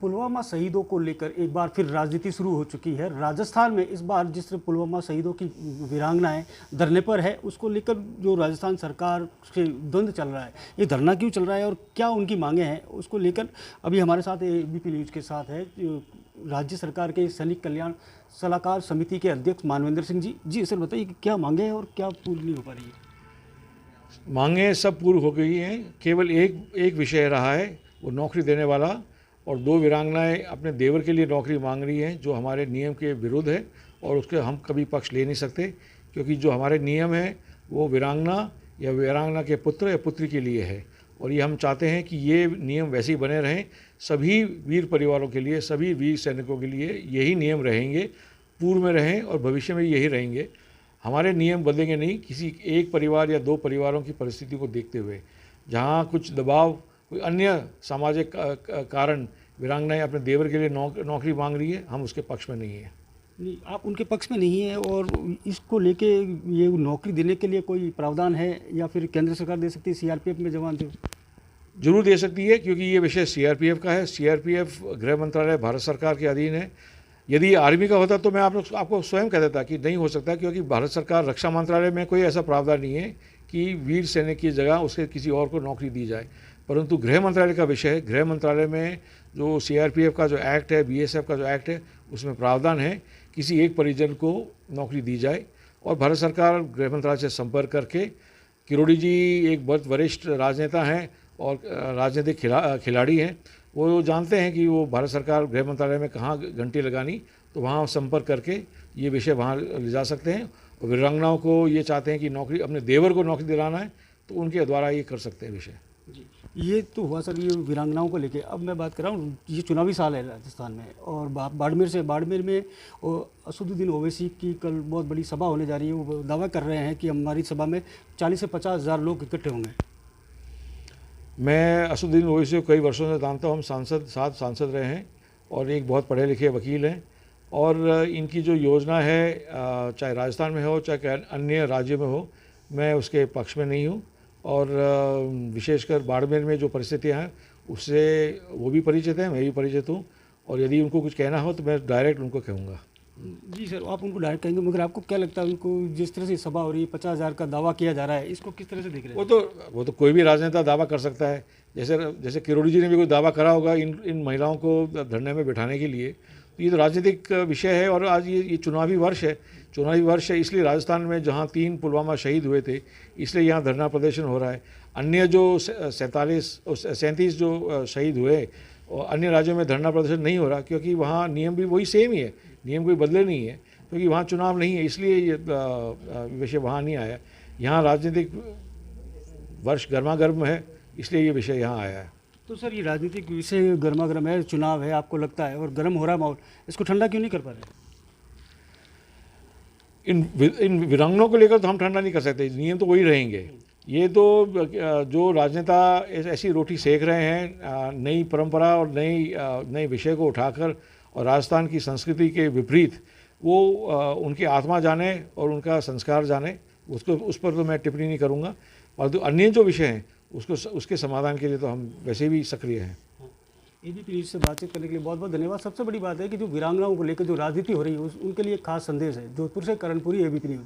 पुलवामा शहीदों को लेकर एक बार फिर राजनीति शुरू हो चुकी है। राजस्थान में इस बार जिस पुलवामा शहीदों की वीरांगनाएं धरने पर है, उसको लेकर जो राजस्थान सरकार से द्वंद्व चल रहा है, ये धरना क्यों चल रहा है और क्या उनकी मांगे हैं, उसको लेकर अभी हमारे साथ एबीपी न्यूज़ के साथ है राज्य सरकार के सैनिक कल्याण सलाहकार समिति के अध्यक्ष मानवेंद्र सिंह जी। जी सर, बताइए कि क्या मांगे हैं और क्या पूरी नहीं हो पा रही है? मांगे सब पूरी हो गई हैं, केवल एक विषय रहा है, वो नौकरी देने वाला, और 2 वीरांगनाएं अपने देवर के लिए नौकरी मांग रही हैं जो हमारे नियम के विरुद्ध है और उसके हम कभी पक्ष ले नहीं सकते, क्योंकि जो हमारे नियम है वो वीरांगना या वीरांगना के पुत्र या पुत्री के लिए है, और ये हम चाहते हैं कि ये नियम वैसे ही बने रहें। सभी वीर परिवारों के लिए, सभी वीर सैनिकों के लिए यही नियम रहेंगे, पूर्व में रहें और भविष्य में यही रहेंगे। हमारे नियम बदलेंगे नहीं किसी एक परिवार या 2 परिवारों की परिस्थिति को देखते हुए। जहाँ कुछ दबाव, कोई अन्य सामाजिक कारण वीरांगनाएं अपने देवर के लिए नौकरी मांग रही है, हम उसके पक्ष में नहीं है। नहीं, आप उनके पक्ष में नहीं है, और इसको लेके ये नौकरी देने के लिए कोई प्रावधान है या फिर केंद्र सरकार दे सकती है? सीआरपीएफ में जवान थे, जरूर दे सकती है, क्योंकि ये विषय सीआरपीएफ का है। सीआरपीएफ गृह मंत्रालय भारत सरकार के अधीन है। यदि आर्मी का होता तो मैं आपको स्वयं कह देता कि नहीं हो सकता, क्योंकि भारत सरकार रक्षा मंत्रालय में कोई ऐसा प्रावधान नहीं है कि वीर सैनिक की जगह उसके किसी और को नौकरी दी जाए, परंतु गृह मंत्रालय का विषय है। गृह मंत्रालय में जो सीआरपीएफ का जो एक्ट है, बीएसएफ का जो एक्ट है, उसमें प्रावधान है किसी एक परिजन को नौकरी दी जाए, और भारत सरकार गृह मंत्रालय से संपर्क करके, किरोड़ी जी एक बहुत वरिष्ठ राजनेता हैं और राजनीतिक खिलाड़ी हैं, वो जानते हैं कि वो भारत सरकार गृह मंत्रालय में कहाँ घंटी लगानी, तो वहाँ संपर्क करके ये विषय वहाँ ले जा सकते हैं। और वीरांगनाओं को ये चाहते हैं कि नौकरी, अपने देवर को नौकरी दिलाना है, तो उनके द्वारा ये कर सकते हैं विषय। जी, ये तो हुआ सर ये वीरांगनाओं को लेके। अब मैं बात कर रहा हूँ, ये चुनावी साल है राजस्थान में, और बाड़मेर में असदुद्दीन ओवैसी की कल बहुत बड़ी सभा होने जा रही है। वो दावा कर रहे हैं कि हमारी सभा में 40 से 50 हज़ार लोग इकट्ठे होंगे। मैं असदुद्दीन ओवैसी को कई वर्षों से जानता हूँ, हम साथ सांसद रहे हैं, और एक बहुत पढ़े लिखे वकील हैं, और इनकी जो योजना है, चाहे राजस्थान में हो चाहे अन्य राज्यों में हो, मैं उसके पक्ष में नहीं हूँ। और विशेषकर बाड़मेर में जो परिस्थितियाँ हैं उससे वो भी परिचित हैं, मैं भी परिचित हूँ, और यदि उनको कुछ कहना हो तो मैं डायरेक्ट उनको कहूँगा। जी सर, आप उनको डायरेक्ट कहेंगे, मगर आपको क्या लगता है उनको जिस तरह से सभा हो रही है, 50 हज़ार का दावा किया जा रहा है, इसको किस तरह से देख रहे हैं? वो तो कोई भी राजनेता दावा कर सकता है। जैसे किरोड़ी जी ने भी कोई दावा करा होगा इन महिलाओं को धरने में बिठाने के लिए, तो ये तो राजनीतिक विषय है। और आज ये चुनावी वर्ष है, इसलिए राजस्थान में जहाँ 3 पुलवामा शहीद हुए थे, इसलिए यहाँ धरना प्रदर्शन हो रहा है। अन्य जो 37 जो शहीद हुए, और अन्य राज्यों में धरना प्रदर्शन नहीं हो रहा, क्योंकि वहाँ नियम भी वही सेम ही है, नियम कोई बदले नहीं है, क्योंकि वहाँ चुनाव नहीं है, इसलिए ये विषय वहाँ नहीं आया। यहाँ राजनीतिक वर्ष गर्मागर्म है, इसलिए ये विषय यहाँ आया है। तो सर, ये राजनीतिक विषय गर्मा गर्म है, चुनाव है, आपको लगता है, और गर्म हो रहा माहौल, इसको ठंडा क्यों नहीं कर पा रहे? इन वीरांगनाओं को लेकर तो हम ठंडा नहीं कर सकते, नियम तो वही रहेंगे। ये तो जो राजनेता ऐसी रोटी सेक रहे हैं, नई परंपरा और नए विषय को उठाकर, और राजस्थान की संस्कृति के विपरीत, वो उनकी आत्मा जाने और उनका संस्कार जाने, उस पर तो मैं टिप्पणी नहीं करूँगा। और अन्य जो विषय हैं उसके समाधान के लिए तो हम वैसे भी सक्रिय हैं। एबीपी न्यूज़ से बातचीत करने के लिए बहुत बहुत धन्यवाद। सबसे बड़ी बात है कि जो वीरांगनाओं को लेकर जो राजनीति हो रही है, उनके लिए खास संदेश है। जोधपुर से करणपुरी, एबीपी न्यूज़।